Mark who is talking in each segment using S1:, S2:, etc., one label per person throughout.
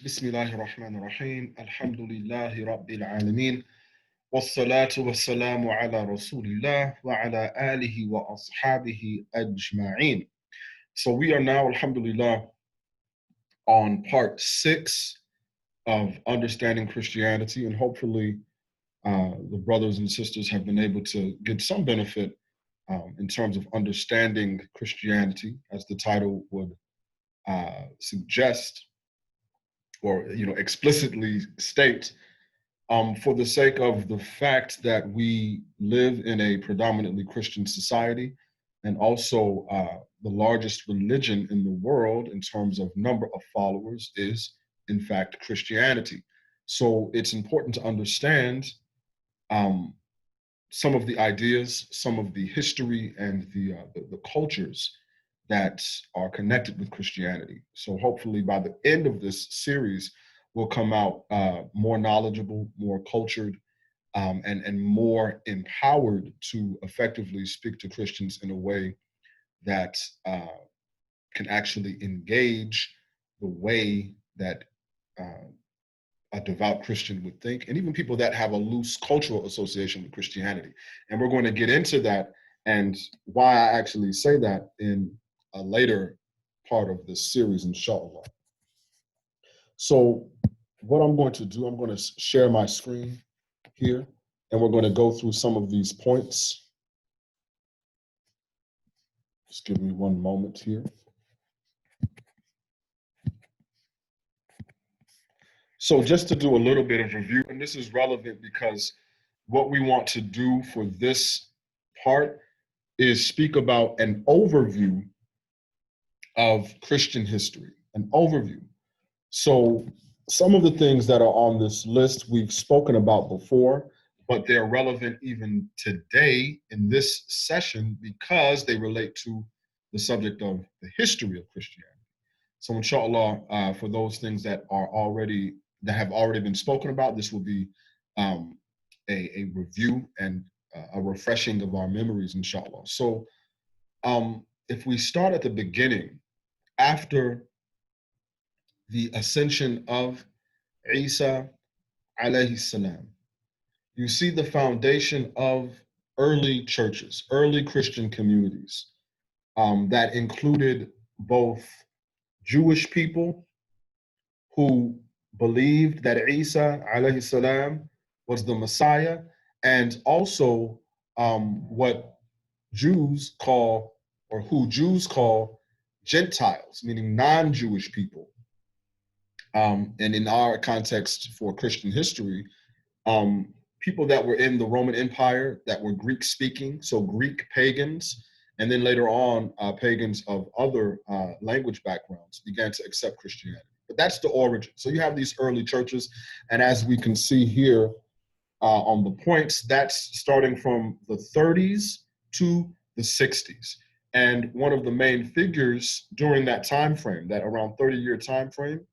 S1: بسم الله الرحمن الرحيم الحمد لله رب العالمين والصلاة والسلام على رسول الله وعلى آله وأصحابه أجمعين. So we are now, alhamdulillah, on part 6 of understanding Christianity, and hopefully the brothers and sisters have been able to get some benefit in terms of understanding Christianity, as the title would suggest, or explicitly state, for the sake of the fact that we live in a predominantly Christian society, and also the largest religion in the world in terms of number of followers is, in fact, Christianity. So it's important to understand um, some of the ideas, some of the history, and the cultures that are connected with Christianity. So hopefully by the end of this series, we'll come out more knowledgeable, more cultured, and more empowered to effectively speak to Christians in a way that can actually engage the way that a devout Christian would think, and even people that have a loose cultural association with Christianity. And we're going to get into that and why I actually say that in a later part of this series, inshallah. So what I'm going to do, I'm going to share my screen here, and we're going to go through some of these points. Just give me one moment here. So just to do a little bit of review, and this is relevant because what we want to do for this part is speak about an overview of Christian history, an overview. So some of the things that are on this list we've spoken about before, but they're relevant even today in this session because they relate to the subject of the history of Christianity. So inshallah, for those things that have already been spoken about, this will be a review and a refreshing of our memories, inshallah. So if we start at the beginning, after the ascension of Isa alayhi salam, you see the foundation of early churches, early Christian communities that included both Jewish people who believed that Isa alayhi salam was the Messiah, and also what Jews call, or who Jews call, Gentiles, meaning non-Jewish people. And in our context for Christian history, people that were in the Roman Empire that were Greek speaking, so Greek pagans, and then later on pagans of other language backgrounds began to accept Christianity. But that's the origin. So you have these early churches, and as we can see here on the points, that's starting from the 30s to the 60s. And one of the main figures during that time frame, that around 30-year time frame,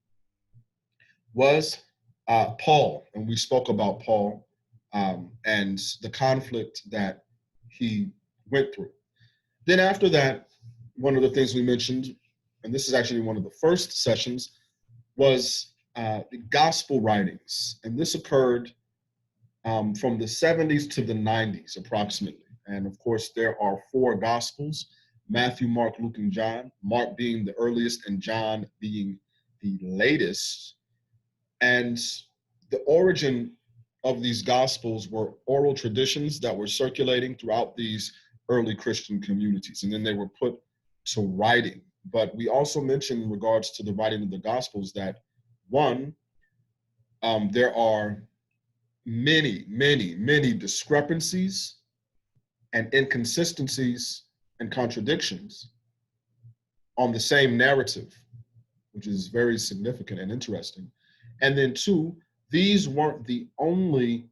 S1: was Paul. And we spoke about Paul and the conflict that he went through. Then after that, one of the things we mentioned, and this is actually one of the first sessions, was the gospel writings. And this occurred from the 70s to the 90s, approximately. And of course, there are 4 gospels: Matthew, Mark, Luke, and John, Mark being the earliest and John being the latest. And the origin of these gospels were oral traditions that were circulating throughout these early Christian communities, and then they were put to writing. But we also mentioned in regards to the writing of the gospels that, one, there are many discrepancies and inconsistencies and contradictions on the same narrative, which is very significant and interesting. And then 2, these weren't the only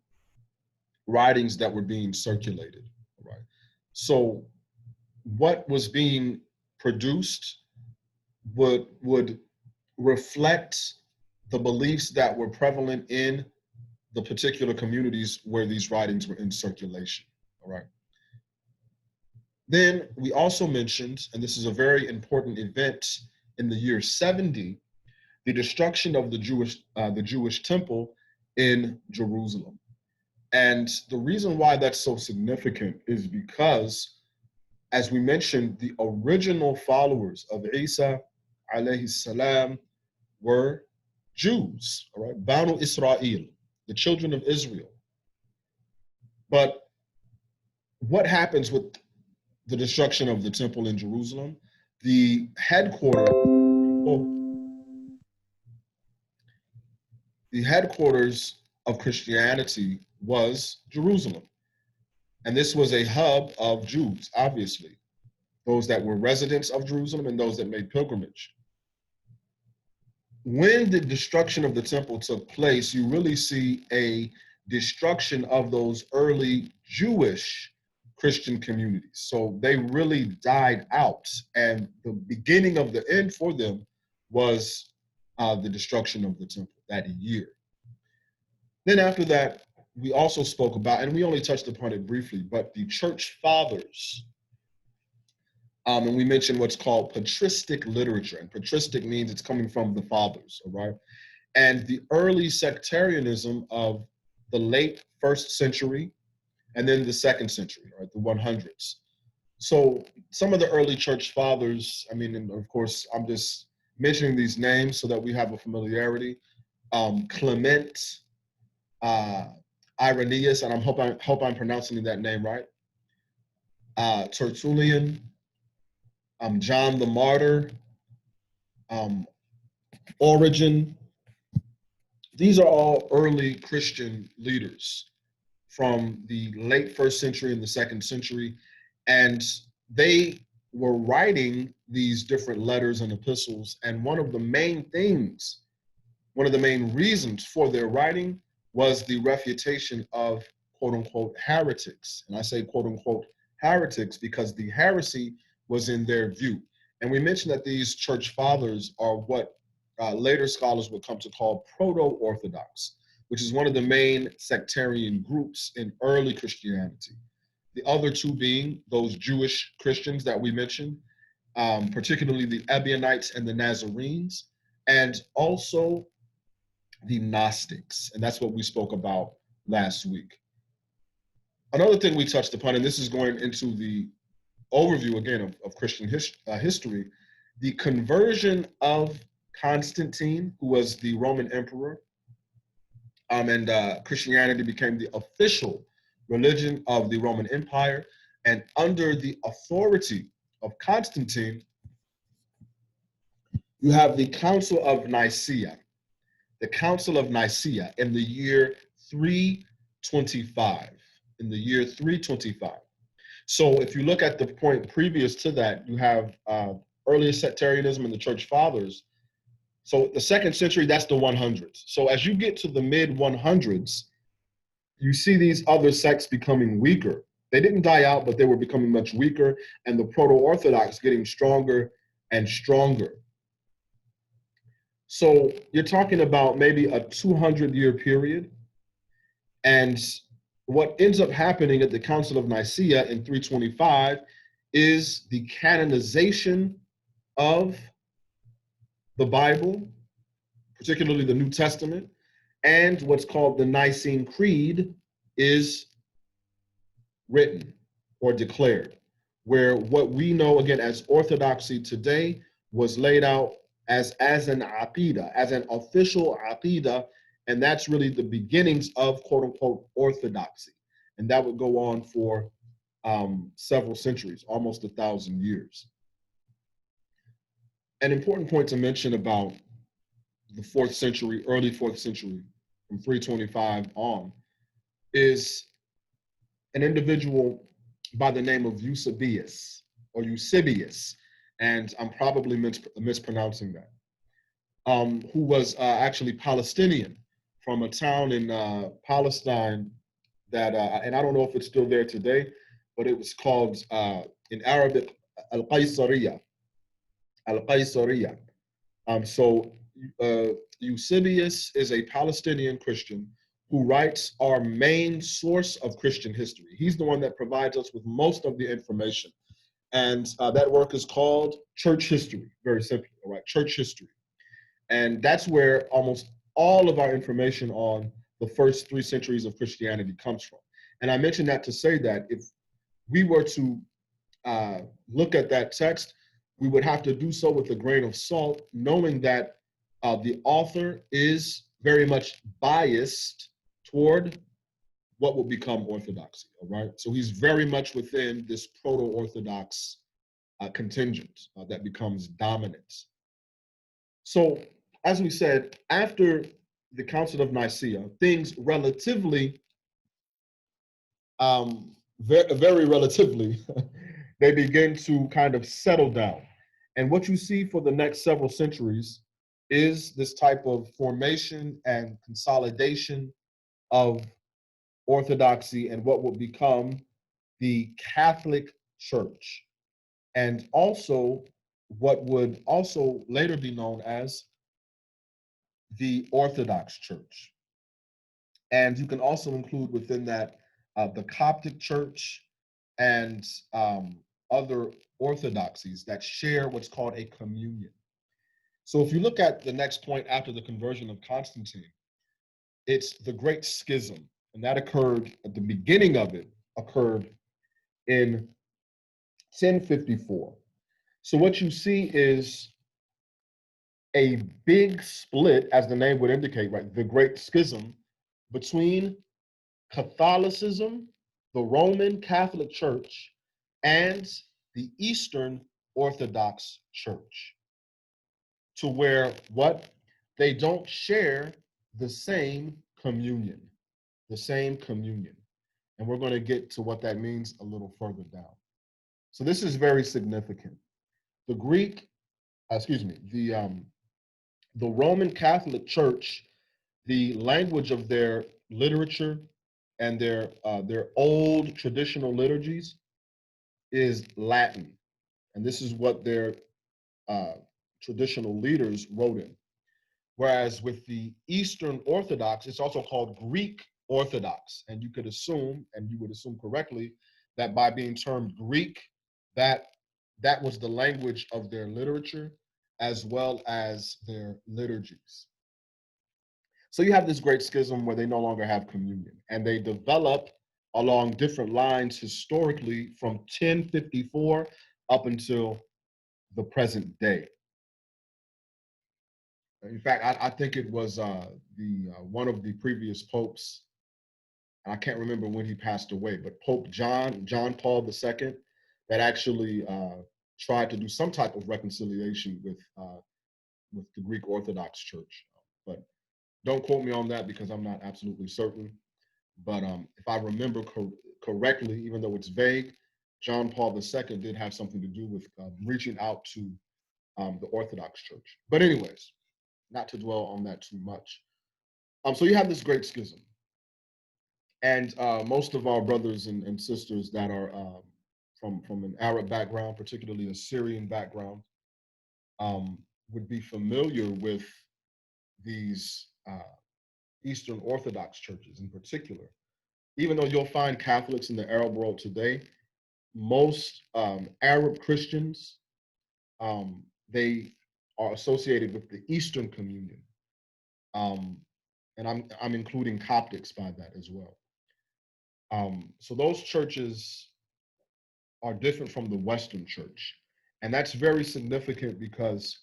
S1: writings that were being circulated, right? So what was being produced would reflect the beliefs that were prevalent in the particular communities where these writings were in circulation, all right? Then we also mentioned, and this is a very important event in the year 70, the destruction of the Jewish temple in Jerusalem. And the reason why that's so significant is because, as we mentioned, the original followers of Isa alayhi salam were Jews, all right, Banu Israel, the children of Israel. But what happens with the destruction of the temple in Jerusalem? The headquarters of Christianity was Jerusalem. And this was a hub of Jews, obviously, those that were residents of Jerusalem and those that made pilgrimage. When the destruction of the temple took place, you really see a destruction of those early Jewish Christian communities. So they really died out, and the beginning of the end for them was the destruction of the temple that year. Then after that, we also spoke about, and we only touched upon it briefly, but the church fathers. And we mentioned what's called patristic literature. And patristic means it's coming from the fathers, all right? And the early sectarianism of the late 1st century and then the 2nd century, right, the 100s. So some of the early church fathers, I mean, and of course, I'm just mentioning these names so that we have a familiarity. Clement, Irenaeus, and I hope I'm pronouncing that name right. Tertullian, John the Martyr, Origen. These are all early Christian leaders from the late 1st century and the 2nd century. And they were writing these different letters and epistles. And one of the main reasons for their writing was the refutation of quote unquote heretics. And I say quote unquote heretics because the heresy was in their view. And we mentioned that these church fathers are what later scholars would come to call proto-Orthodox, which is one of the main sectarian groups in early Christianity. The other two being those Jewish Christians that we mentioned, particularly the Ebionites and the Nazarenes, and also the Gnostics. And that's what we spoke about last week. Another thing we touched upon, and this is going into the overview again of Christian history, the conversion of Constantine, who was the Roman emperor, and Christianity became the official religion of the Roman Empire. And under the authority of Constantine, you have the Council of Nicaea. The Council of Nicaea in the year 325. In the year 325. So if you look at the point previous to that, you have earlier sectarianism and the church fathers. So the 2nd century, that's the 100s. So as you get to the mid 100s, you see these other sects becoming weaker. They didn't die out, but they were becoming much weaker, and the proto-Orthodox getting stronger and stronger. So you're talking about maybe a 200-year period. And what ends up happening at the Council of Nicaea in 325 is the canonization of the Bible, particularly the New Testament, and what's called the Nicene Creed is written or declared, where what we know again as orthodoxy today was laid out as an aqidah, as an official aqidah, and that's really the beginnings of quote unquote orthodoxy. And that would go on for several centuries, almost 1,000 years. An important point to mention about the 4th century, early 4th century, from 325 on, is an individual by the name of Eusebius, or Eusebius, and I'm probably mispronouncing that, who was actually Palestinian from a town in Palestine that, and I don't know if it's still there today, but it was called, in Arabic, Al-Qaysariya. Al-Qaysariya. So Eusebius is a Palestinian Christian who writes our main source of Christian history. He's the one that provides us with most of the information. And that work is called Church History, very simply, all right, Church History. And that's where almost all of our information on the first 3 centuries of Christianity comes from. And I mentioned that to say that if we were to look at that text, we would have to do so with a grain of salt, knowing that the author is very much biased toward what will become orthodoxy, all right? So he's very much within this proto-Orthodox contingent that becomes dominant. So, as we said, after the Council of Nicaea, things relatively, very relatively, they begin to kind of settle down. And what you see for the next several centuries is this type of formation and consolidation of orthodoxy and what will become the Catholic Church, and also what would also later be known as the Orthodox Church. And you can also include within that the Coptic Church and other orthodoxies that share what's called a communion. So if you look at the next point after the conversion of Constantine, it's the Great Schism. And that occurred, at the beginning of it, occurred in 1054. So what you see is a big split, as the name would indicate, right? The Great Schism between Catholicism, the Roman Catholic Church, and the Eastern Orthodox Church, to where what? They don't share the same communion, the same communion. And we're going to get to what that means a little further down. So this is very significant. The Greek, the Roman Catholic Church, the language of their literature and their old traditional liturgies is Latin, and this is what their uh, traditional leaders wrote in. Whereas with the Eastern Orthodox, it's also called Greek Orthodox, and you could assume, and you would assume correctly, that by being termed Greek, that that was the language of their literature as well as their liturgies. So you have this great schism where they no longer have communion, and they develop along different lines historically from 1054 up until the present day. In fact, I think it was the one of the previous popes. I can't remember when he passed away, but Pope John Paul II, that actually tried to do some type of reconciliation with the Greek Orthodox Church. But don't quote me on that because I'm not absolutely certain. But if I remember correctly, even though it's vague, John Paul II did have something to do with reaching out to the Orthodox Church. But anyways, not to dwell on that too much. So you have this great schism. And most of our brothers and sisters that are from an Arab background, particularly a Syrian background, would be familiar with these Eastern Orthodox churches in particular. Even though you'll find Catholics in the Arab world today, most Arab Christians, they are associated with the Eastern Communion. And I'm including Coptics by that as well. So those churches are different from the Western church. And that's very significant because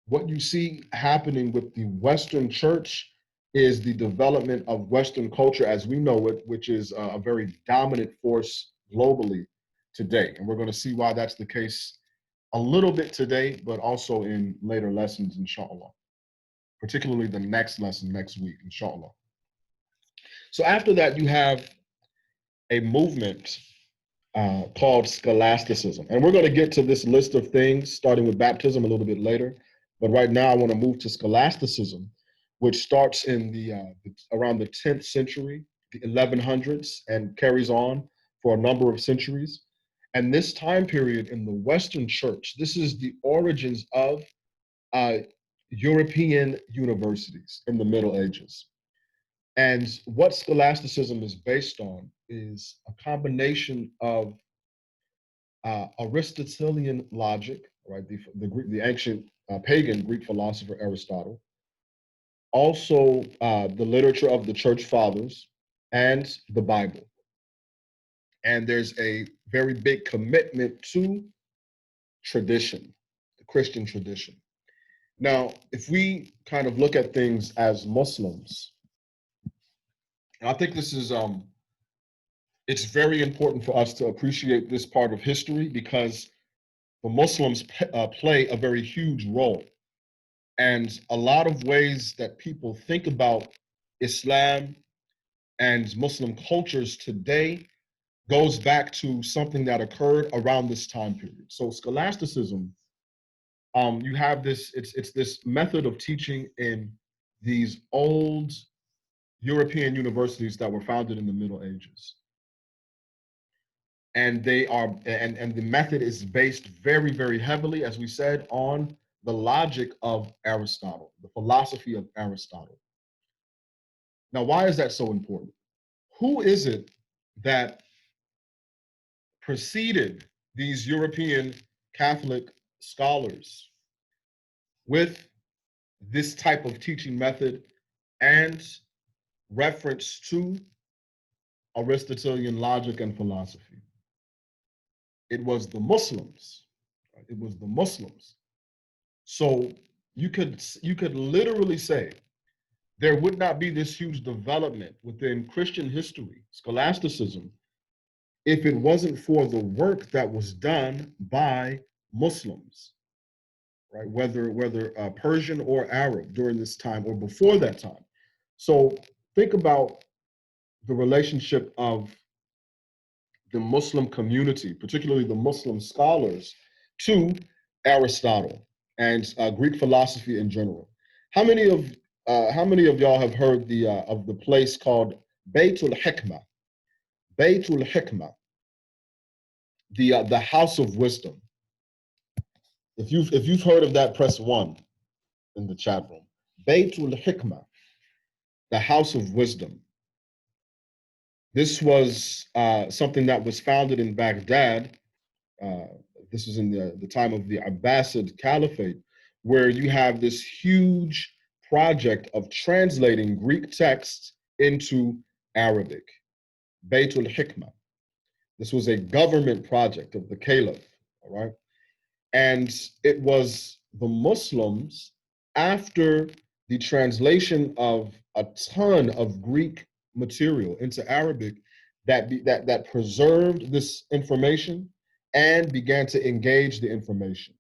S1: what you see happening with the Western church is the development of Western culture as we know it, which is a very dominant force globally today. And we're going to see why that's the case a little bit today, but also in later lessons, inshallah, particularly the next lesson next week, inshallah. So after that, you have a movement called scholasticism. And we're going to get to this list of things, starting with baptism a little bit later. But right now, I want to move to scholasticism, which starts in around the 10th century, the 1100s, and carries on for a number of centuries. And this time period in the Western Church, this is the origins of European universities in the Middle Ages. And what scholasticism is based on is a combination of Aristotelian logic, right? The ancient pagan Greek philosopher Aristotle, also the literature of the church fathers and the Bible. And there's a very big commitment to tradition, the Christian tradition. Now, if we kind of look at things as Muslims, and I think this is it's very important for us to appreciate this part of history because the Muslims play a very huge role. And a lot of ways that people think about Islam and Muslim cultures today goes back to something that occurred around this time period. So scholasticism, you have this, it's this method of teaching in these old European universities that were founded in the Middle Ages. And they are, and the method is based very, very heavily, as we said, on the logic of Aristotle, the philosophy of Aristotle. Now, why is that so important? Who is it that preceded these European Catholic scholars with this type of teaching method and reference to Aristotelian logic and philosophy? It was the Muslims. Right? It was the Muslims. So you could literally say there would not be this huge development within Christian history, scholasticism, if it wasn't for the work that was done by Muslims, right? Whether Persian or Arab during this time or before that time. So think about the relationship of the Muslim community, particularly the Muslim scholars, to Aristotle and Greek philosophy in general. How many of y'all have heard of the place called Beitul Hikmah? Beitul Hikmah, the house of wisdom. If you've heard of that, press 1 in the chat room. Beitul Hikmah, the house of wisdom. This was something that was founded in Baghdad. This was in the time of the Abbasid Caliphate, where you have this huge project of translating Greek texts into Arabic. Beitul Hikmah. This was a government project of the Caliph, all right? And it was the Muslims, after the translation of a ton of Greek material into Arabic, that preserved this information and began to engage the information.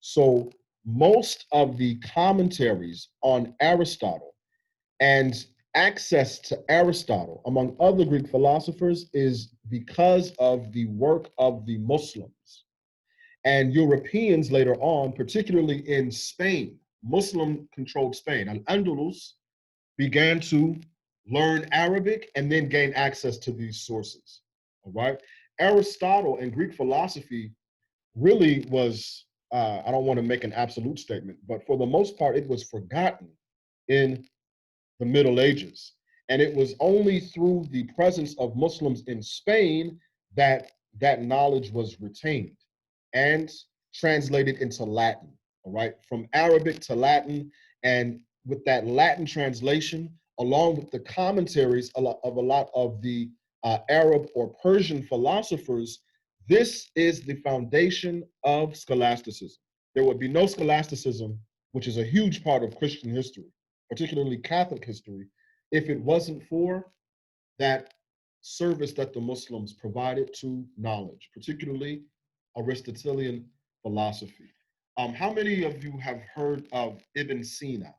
S1: So most of the commentaries on Aristotle and access to Aristotle, among other Greek philosophers, is because of the work of the Muslims. And Europeans later on, particularly in Spain, Muslim-controlled Spain, Al-Andalus, began to learn Arabic and then gain access to these sources, all right? Aristotle and Greek philosophy really was, I don't want to make an absolute statement, but for the most part, it was forgotten in the Middle Ages. And it was only through the presence of Muslims in Spain that that knowledge was retained and translated into Latin, all right? From Arabic to Latin, and with that Latin translation, along with the commentaries of a lot of the Arab or Persian philosophers, this is the foundation of scholasticism. There would be no scholasticism, which is a huge part of Christian history, particularly Catholic history, if it wasn't for that service that the Muslims provided to knowledge, particularly Aristotelian philosophy. How many of you have heard of Ibn Sina?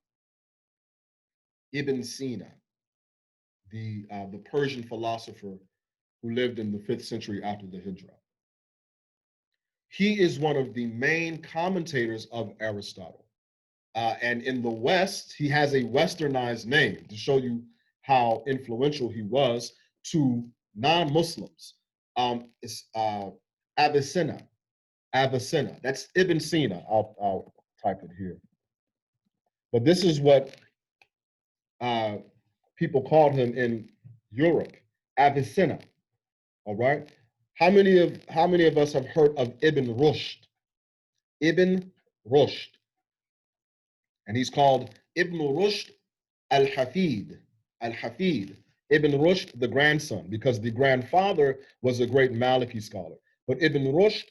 S1: Ibn Sina, the Persian philosopher who lived in the 5th century after the Hijrah. He is one of the main commentators of Aristotle. And in the West, he has a westernized name to show you how influential he was to non-Muslims. It's Avicenna. Avicenna. That's Ibn Sina. I'll type it here. But this is what people called him in Europe, Avicenna. All right. How many of us have heard of Ibn Rushd? Ibn Rushd. And he's called Ibn Rushd Al-Hafid, Al-Hafid, Ibn Rushd, the grandson, because the grandfather was a great Maliki scholar. But Ibn Rushd,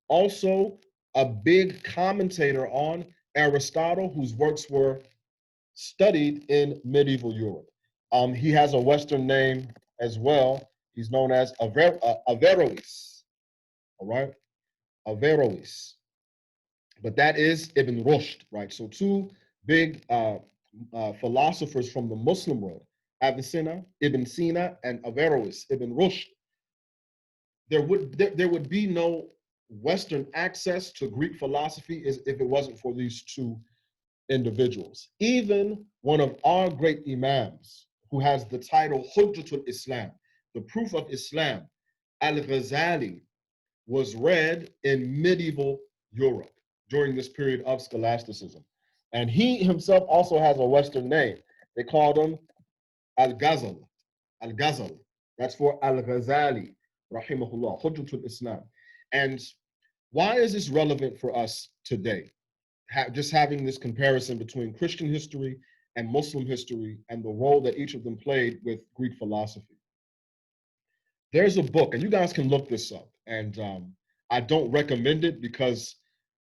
S1: also a big commentator on Aristotle, whose works were studied in medieval Europe. He has a Western name as well. He's known as Averroes, all right? Averroes. But that is Ibn Rushd, right? So two big philosophers from the Muslim world, Avicenna, Ibn Sina, and Averroes, Ibn Rushd. There would be no Western access to Greek philosophy if it wasn't for these two individuals. Even one of our great imams, who has the title Hujjatul Islam, the proof of Islam, Al-Ghazali, was read in medieval Europe during this period of scholasticism. And he himself also has a Western name. They called him Al-Ghazal. Al-Ghazal. That's for Al-Ghazali, rahimahullah, Hujjatul Islam. And why is this relevant for us today? Just having this comparison between Christian history and Muslim history and the role that each of them played with Greek philosophy. There's a book, and you guys can look this up, and I don't recommend it because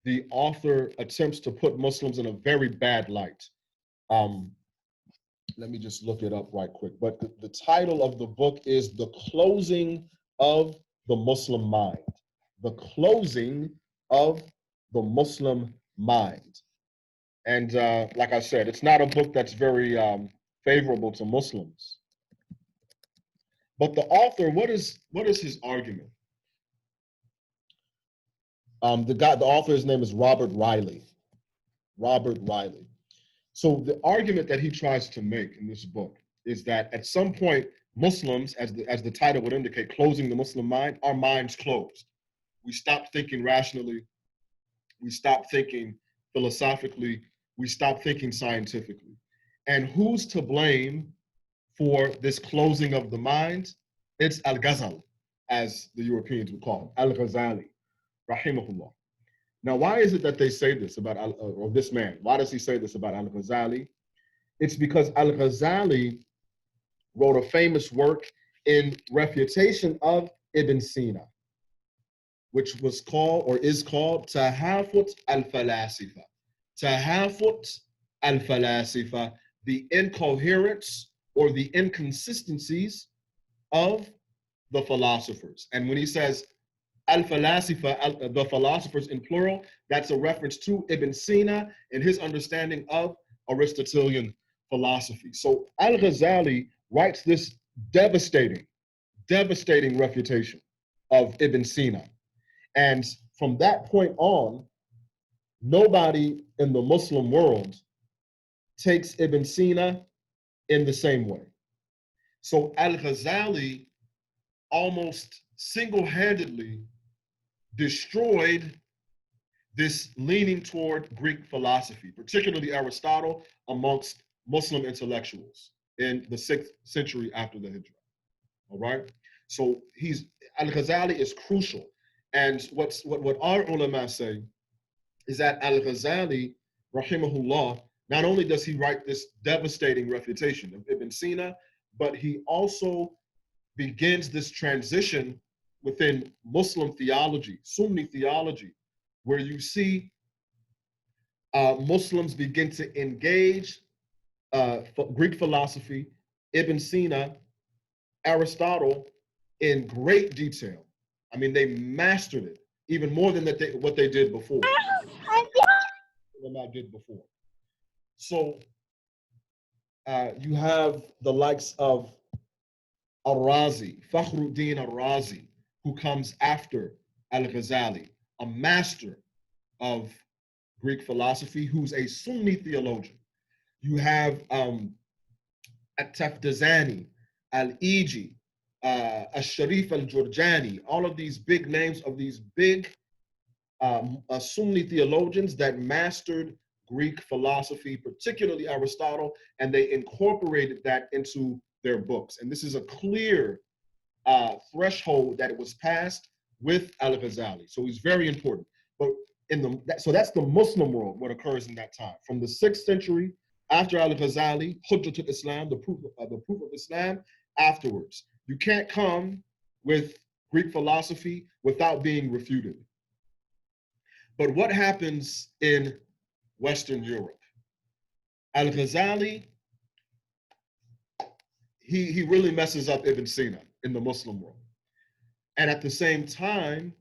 S1: the author attempts to put Muslims in a very bad light. Let me just look it up right quick. But the title of the book is The Closing of the Muslim Mind. The Closing of the Muslim Mind. And like I said, it's not a book that's very favorable to Muslims. But the author, what is his argument? The author's name is Robert Riley. Robert Riley. So the argument that he tries to make in this book is that at some point, Muslims, as the title would indicate, closing the Muslim mind, our minds closed. We stopped thinking rationally. We stopped thinking philosophically. We stopped thinking scientifically. And who's to blame for this closing of the mind? It's Al-Ghazali, as the Europeans would call him, Al-Ghazali, rahimahullah. Now, why is it that they say this about, or this man, why does he say this about Al-Ghazali? It's because Al-Ghazali wrote a famous work in refutation of Ibn Sina, which was called, or is called, Tahafut al-Falasifa. Tahafut al-Falasifa, the incoherence or the inconsistencies of the philosophers. And when he says al-Falasifa, the philosophers in plural, that's a reference to Ibn Sina and his understanding of Aristotelian philosophy. So Al-Ghazali writes this devastating refutation of Ibn Sina. And from that point on, nobody in the Muslim world takes Ibn Sina in the same way. So Al-Ghazali almost single-handedly destroyed this leaning toward Greek philosophy, particularly Aristotle, amongst Muslim intellectuals in the 6th century after the Hijrah. All right? So Al-Ghazali is crucial. And what our ulama say is that Al-Ghazali, rahimahullah, not only does he write this devastating refutation of Ibn Sina, but he also begins this transition within Muslim theology, Sunni theology, where you see Muslims begin to engage Greek philosophy, Ibn Sina, Aristotle in great detail. I mean, they mastered it even more than what they did before. So you have the likes of Al-Razi, Fakhruddin Al-Razi, who comes after Al-Ghazali, a master of Greek philosophy, who's a Sunni theologian. You have At-Taftazani, Al-Iji, Al-Sharif Al-Jurjani, all of these big names of these big Sunni theologians that mastered Greek philosophy, particularly Aristotle, and they incorporated that into their books. And this is a clear threshold that it was passed with Al-Ghazali. So he's very important. But so that's the Muslim world, what occurs in that time. From the 6th century After Al-Ghazali, Hujjatul Islam, the proof of Islam, afterwards. You can't come with Greek philosophy without being refuted. But what happens in Western Europe? Al-Ghazali, he really messes up Ibn Sina in the Muslim world. And at the same time,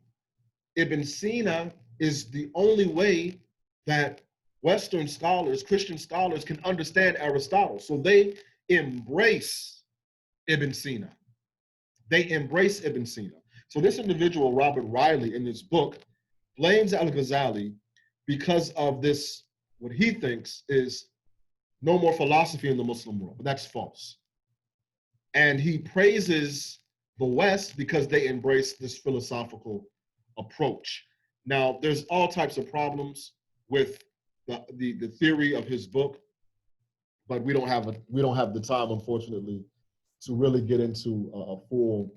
S1: Ibn Sina is the only way that Western scholars, Christian scholars, can understand Aristotle. So they embrace Ibn Sina. They embrace Ibn Sina. So this individual, Robert Riley, in this book, blames Al-Ghazali because of this, what he thinks is no more philosophy in the Muslim world, but that's false. And he praises the West because they embrace this philosophical approach. Now, there's all types of problems with the theory of his book, but we don't have the time, unfortunately, to really get into a full,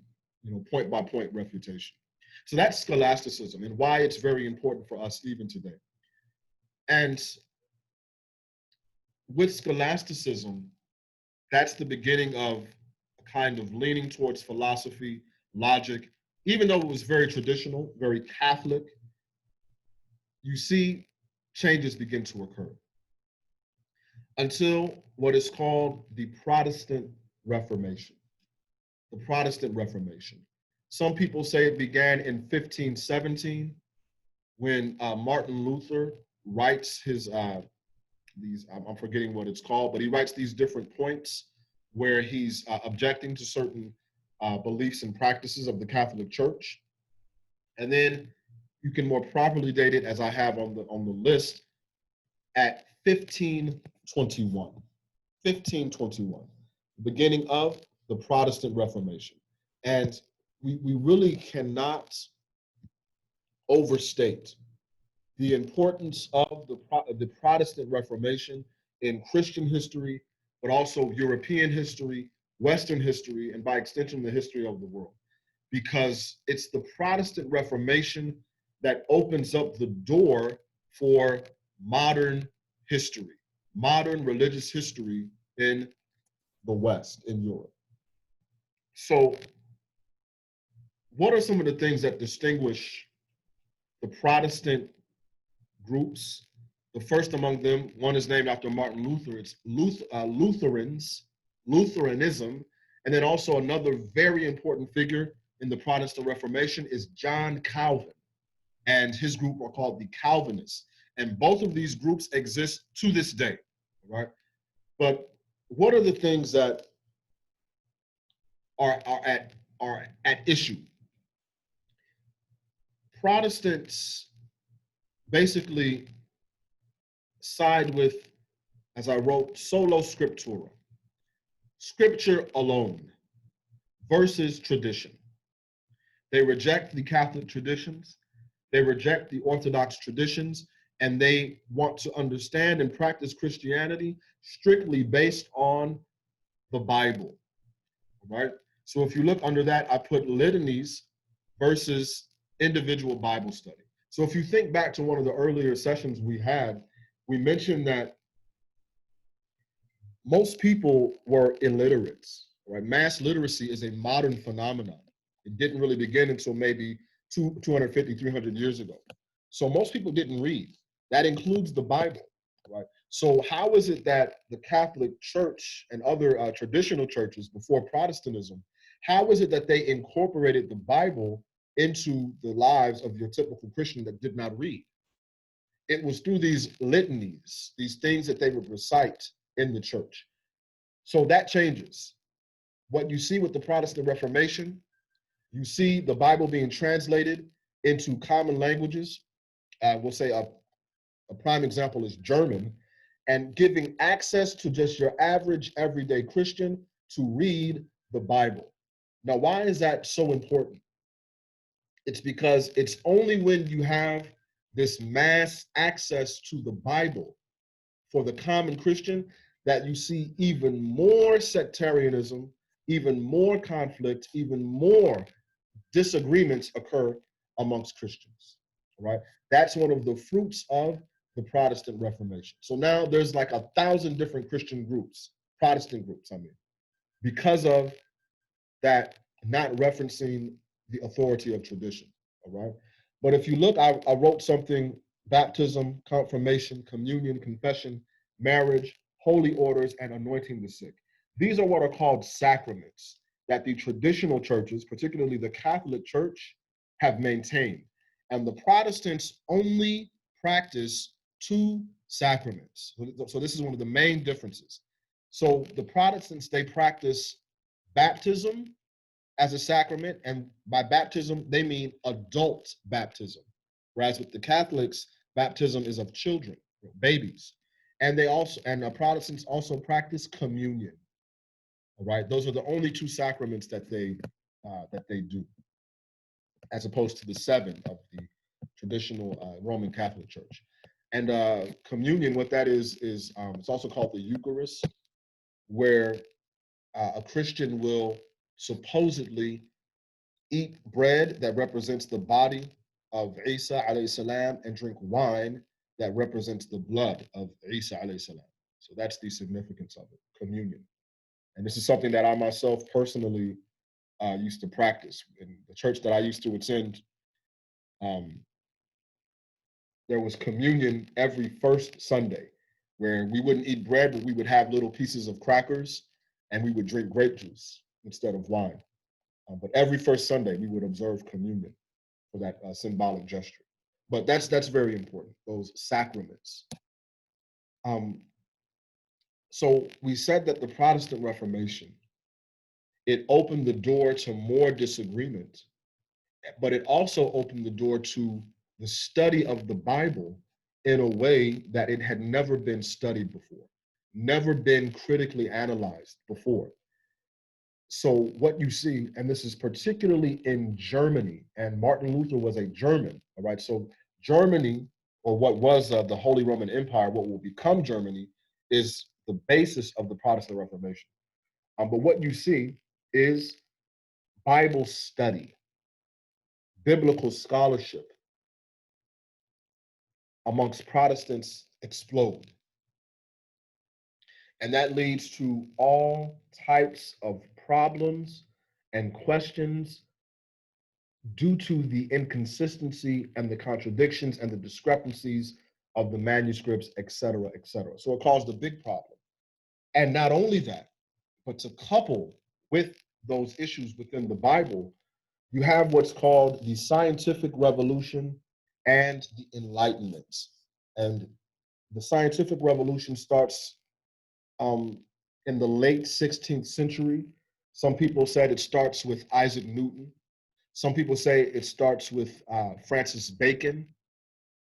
S1: point by point refutation. So that's scholasticism and why it's very important for us even today. And with scholasticism, that's the beginning of a kind of leaning towards philosophy, logic, even though it was very traditional, very Catholic. You see changes begin to occur until what is called the Protestant Reformation. The Protestant Reformation. Some people say it began in 1517 when Martin Luther writes his I'm forgetting what it's called, but he writes these different points where he's objecting to certain beliefs and practices of the Catholic Church. And then you can more properly date it, as I have on the list, at 1521. 1521, the beginning of the Protestant Reformation. And we really cannot overstate the importance of the Protestant Reformation in Christian history, but also European history, Western history, and by extension, the history of the world. Because it's the Protestant Reformation that opens up the door for modern history, modern religious history in the West, in Europe. So what are some of the things that distinguish the Protestant groups? The first among them, one is named after Martin Luther. It's Lutheranism. And then also another very important figure in the Protestant Reformation is John Calvin. And his group are called the Calvinists. And both of these groups exist to this day, right? But what are the things that are at issue? Protestants basically side with, as I wrote, sola scriptura, scripture alone versus tradition. They reject the Catholic traditions, they reject the Orthodox traditions, and they want to understand and practice Christianity strictly based on the Bible, right? So if you look under that, I put litanies versus individual Bible study. So if you think back to one of the earlier sessions we had, we mentioned that most people were illiterate, right? Mass literacy is a modern phenomenon. It didn't really begin until maybe 250, 300 years ago. So most people didn't read. That includes the Bible, right? So how is it that the Catholic Church and other traditional churches before Protestantism, how is it that they incorporated the Bible into the lives of your typical Christian that did not read? It was through these litanies, these things that they would recite in the church. So that changes. What you see with the Protestant Reformation, you see the Bible being translated into common languages. We'll say a prime example is German, and giving access to just your average everyday Christian to read the Bible. Now, why is that so important? It's because it's only when you have this mass access to the Bible for the common Christian that you see even more sectarianism, even more conflict, even more disagreements occur amongst Christians, right? That's one of the fruits of the Protestant Reformation. So now there's like 1,000 different Christian groups, Protestant groups, I mean, because of that not referencing the authority of tradition, all right? But if you look, I wrote something: baptism, confirmation, communion, confession, marriage, holy orders, and anointing the sick. These are what are called sacraments that the traditional churches, particularly the Catholic Church, have maintained. And the Protestants only practice two sacraments. So this is one of the main differences. So the Protestants, they practice baptism as a sacrament, and by baptism, they mean adult baptism. Whereas with the Catholics, baptism is of children, babies. And the Protestants also practice communion. All right, those are the only two sacraments that they do, as opposed to the seven of the traditional Roman Catholic Church. And communion, what that is it's also called the Eucharist, where a Christian will supposedly eat bread that represents the body of Isa alayhi salam and drink wine that represents the blood of Isa alayhi salam. So that's the significance of it, communion. And this is something that I myself personally used to practice. In the church that I used to attend, um, there was communion every first Sunday, where we wouldn't eat bread, but we would have little pieces of crackers and we would drink grape juice instead of wine. But every first Sunday, we would observe communion for that symbolic gesture. But that's very important, those sacraments. So we said that the Protestant Reformation, it opened the door to more disagreement, but it also opened the door to the study of the Bible in a way that it had never been studied before, never been critically analyzed before. So what you see, and this is particularly in Germany, and Martin Luther was a German, all right? So Germany, or what was the Holy Roman Empire, what will become Germany, is the basis of the Protestant Reformation. But what you see is Bible study, biblical scholarship amongst Protestants explode. And that leads to all types of problems and questions due to the inconsistency and the contradictions and the discrepancies of the manuscripts, et cetera, et cetera. So it caused a big problem. And not only that, but to couple with those issues within the Bible, you have what's called the scientific revolution and the Enlightenment. And the scientific revolution starts in the late 16th century. Some people said it starts with Isaac Newton. Some people say it starts with Francis Bacon,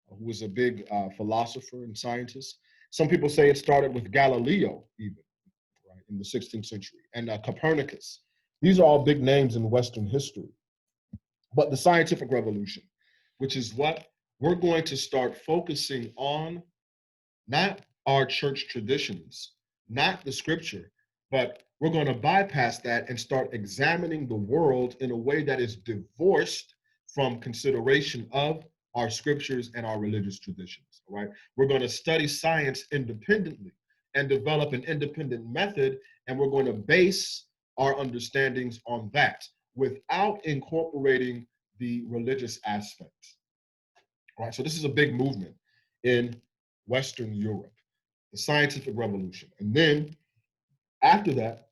S1: who was a big philosopher and scientist. Some people say it started with Galileo, even, right, in the 16th century, and Copernicus. These are all big names in Western history. But the scientific revolution, which is what we're going to start focusing on, not our church traditions, not the scripture, but we're going to bypass that and start examining the world in a way that is divorced from consideration of our scriptures and our religious traditions, all right? We're going to study science independently and develop an independent method, and we're going to base our understandings on that without incorporating the religious aspects, all right? So this is a big movement in Western Europe, the scientific revolution. And then after that,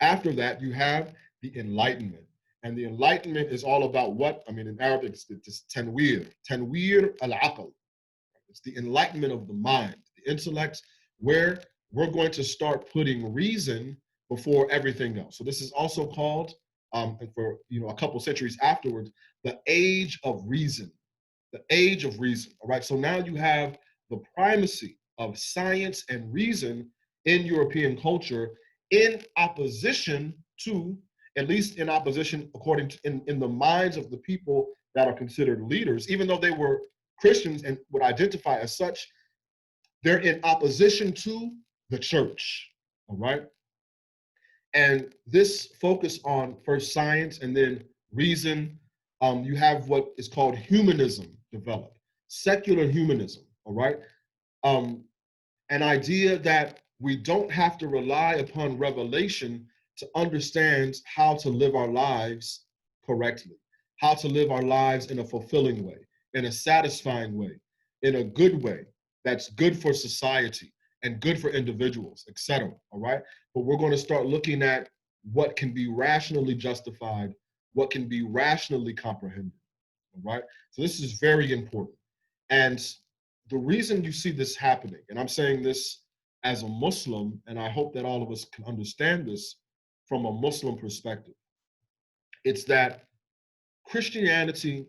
S1: after that, you have the Enlightenment. And the Enlightenment is all about what? I mean, in Arabic, it's tanwir al-aql. It's the enlightenment of the mind, the intellect, where we're going to start putting reason before everything else. So this is also called, for a couple centuries afterwards, the age of reason. The age of reason. All right. So now you have the primacy of science and reason in European culture, in opposition to, at least in opposition, according to in the minds of the people that are considered leaders, even though they were Christians and would identify as such, they're in opposition to the church. All right. And this focus on first science and then reason, you have what is called humanism develop, secular humanism, all right? Um, an idea that we don't have to rely upon revelation to understand how to live our lives correctly, how to live our lives in a fulfilling way, in a satisfying way, in a good way that's good for society and good for individuals, etc. All right. But we're going to start looking at what can be rationally justified, what can be rationally comprehended. All right. So this is very important. And the reason you see this happening, and I'm saying this as a Muslim, and I hope that all of us can understand this from a Muslim perspective, it's that Christianity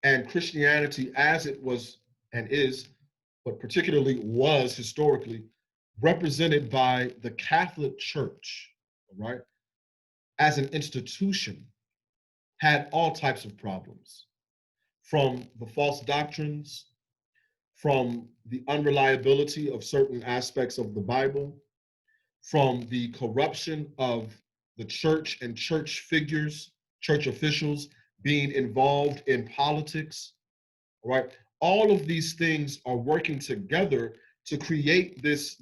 S1: and Christianity as it was and is, but particularly was historically, represented by the Catholic Church, all right, as an institution, had all types of problems, from the false doctrines, from the unreliability of certain aspects of the Bible, from the corruption of the church and church figures, church officials being involved in politics, right? All of these things are working together to create this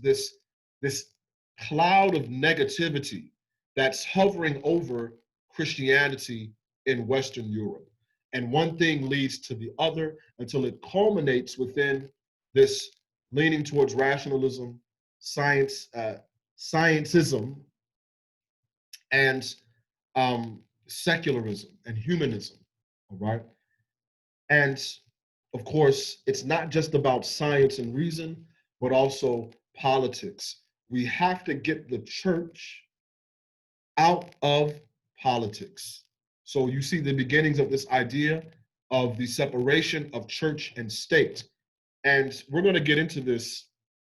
S1: cloud of negativity that's hovering over Christianity in Western Europe. And one thing leads to the other until it culminates within this leaning towards rationalism, scientism, and secularism and humanism, all right? And of course, it's not just about science and reason, but also politics. We have to get the church out of politics. So you see the beginnings of this idea of the separation of church and state. And we're going to get into this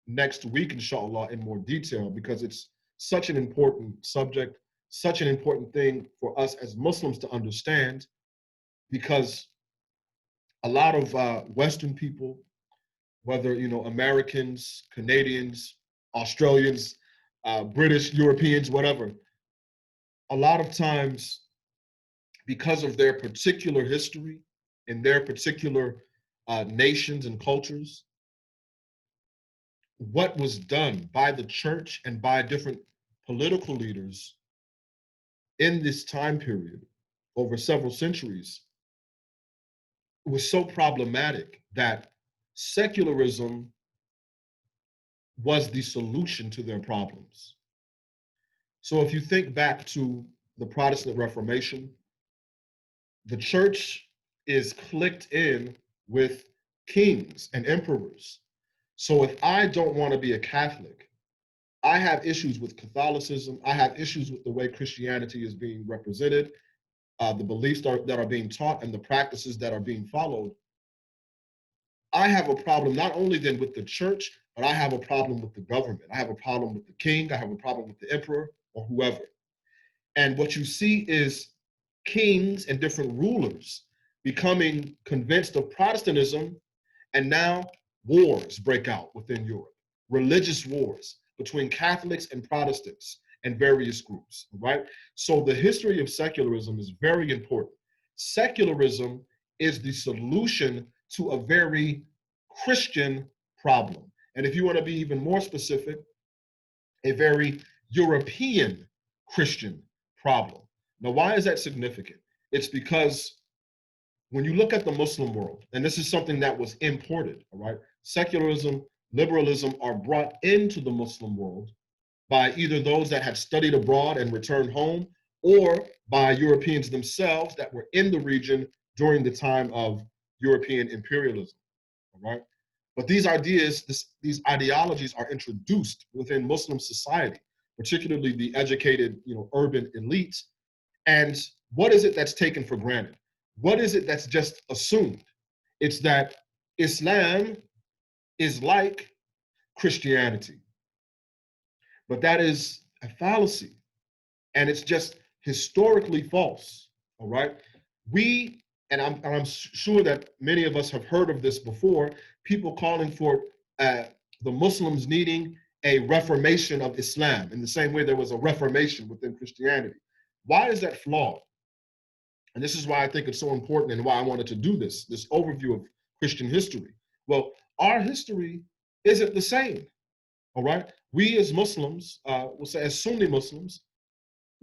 S1: next week, inshallah, in more detail, because it's such an important subject, such an important thing for us as Muslims to understand, because a lot of Western people, whether Americans, Canadians, Australians, British, Europeans, whatever, a lot of times because of their particular history in their particular nations and cultures, what was done by the church and by different political leaders in this time period over several centuries was so problematic that secularism was the solution to their problems. So if you think back to the Protestant Reformation, the church is clicked in with kings and emperors. So if I don't want to be a Catholic, I have issues with Catholicism. I have issues with the way Christianity is being represented, the beliefs that are being taught, and the practices that are being followed. I have a problem not only then with the church, but I have a problem with the government. I have a problem with the king. I have a problem with the emperor or whoever. And what you see is kings and different rulers becoming convinced of Protestantism, and now wars break out within Europe, religious wars between Catholics and Protestants and various groups, right? So the history of secularism is very important. Secularism is the solution to a very Christian problem. And if you want to be even more specific, a very European Christian problem. Now, why is that significant? It's because when you look at the Muslim world, and this is something that was imported, all right, secularism, liberalism are brought into the Muslim world by either those that had studied abroad and returned home, or by Europeans themselves that were in the region during the time of European imperialism, all right? But these ideas, these ideologies are introduced within Muslim society, particularly the educated, urban elites. And what is it that's taken for granted? What is it that's just assumed? It's that Islam is like Christianity. But that is a fallacy. And it's just historically false. All right. And I'm sure that many of us have heard of this before, people calling for the Muslims needing a reformation of Islam in the same way there was a reformation within Christianity. Why is that flawed? And this is why I think it's so important and why I wanted to do this overview of Christian history. Well, our history isn't the same. All right. We as Muslims, we'll say as Sunni Muslims,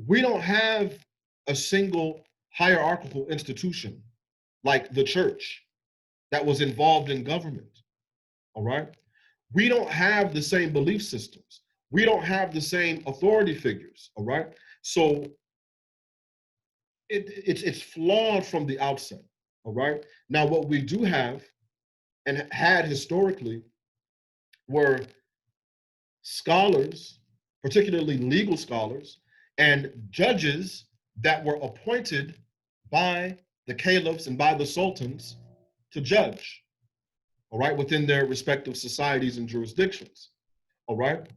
S1: we don't have a single hierarchical institution like the church that was involved in government. All right. We don't have the same belief systems. We don't have the same authority figures. All right. So it's flawed from the outset. All right. Now, what we do have and had historically were scholars, particularly legal scholars, and judges that were appointed by the caliphs and by the sultans to judge, all right, within their respective societies and jurisdictions, all right?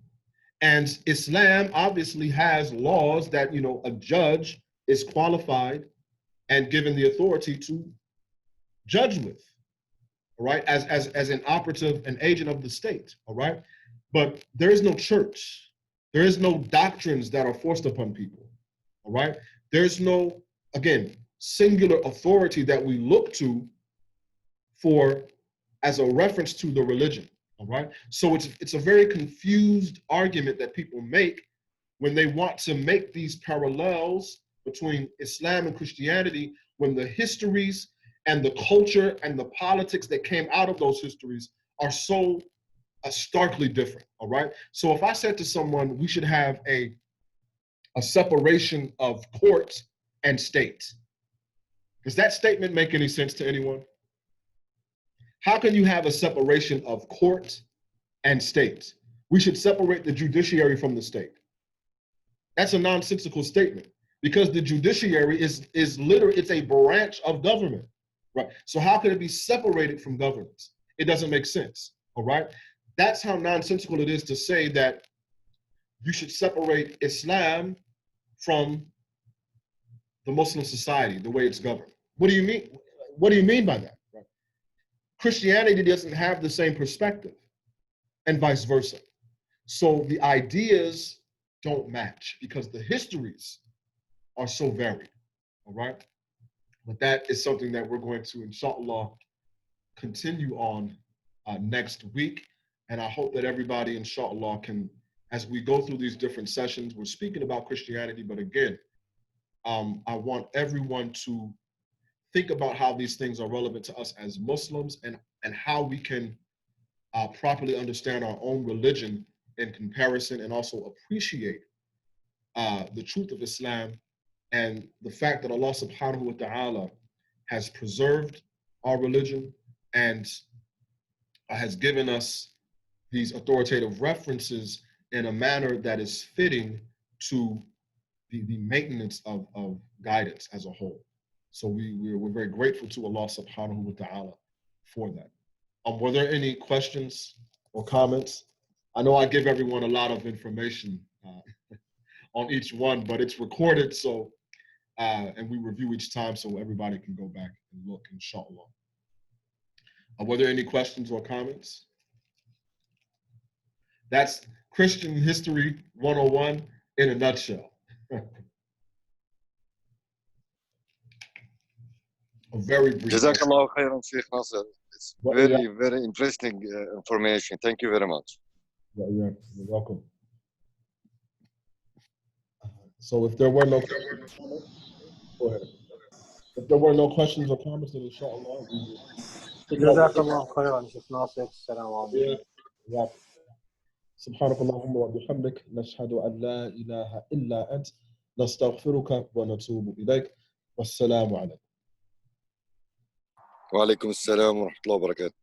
S1: And Islam obviously has laws that, you know, a judge is qualified and given the authority to judge with, all right, as an operative, an agent of the state, all right? But there is no church. There is no doctrines that are forced upon people, all right? There's no, again, singular authority that we look to for as a reference to the religion, all right? So it's a very confused argument that people make when they want to make these parallels between Islam and Christianity, when the histories and the culture and the politics that came out of those histories are so starkly different, all right? So if I said to someone, we should have a separation of court and state, does that statement make any sense to anyone? How can you have a separation of court and state? We should separate the judiciary from the state. That's a nonsensical statement because the judiciary is literally, it's a branch of government, right? So how can it be separated from governance? It doesn't make sense, all right? That's how nonsensical it is to say that you should separate Islam from the Muslim society, the way it's governed. What do you mean? What do you mean by that? Right? Christianity doesn't have the same perspective and vice versa. So the ideas don't match because the histories are so varied, all right? But that is something that we're going to, inshallah, continue on next week. And I hope that everybody, inshallah, can, as we go through these different sessions, we're speaking about Christianity, but again, I want everyone to think about how these things are relevant to us as Muslims and how we can properly understand our own religion in comparison and also appreciate the truth of Islam and the fact that Allah subhanahu wa ta'ala has preserved our religion and has given us these authoritative references in a manner that is fitting to the maintenance of guidance as a whole. So we're very grateful to Allah subhanahu wa ta'ala for that. Were there any questions or comments? I know I give everyone a lot of information on each one, but it's recorded, so and we review each time so everybody can go back and look, inshallah. Were there any questions or comments? That's Christian History 101 in a nutshell. A very brief.
S2: Jazakallah khairan, Sheikh Nasser. It's very, very interesting information. Thank you very much.
S1: Yeah, you're welcome. So if there were no questions, go ahead. If there were no questions or comments, then inshallah we will.
S3: Jazakallah khairan, Sheikh Nasser. Assalamu alaikum.
S1: Yeah. سبحانك اللهم وبحمدك نشهد أن لا إله إلا أنت نستغفرك ونتوب إليك والسلام عليكم.
S2: وعليكم السلام ورحمة الله وبركاته.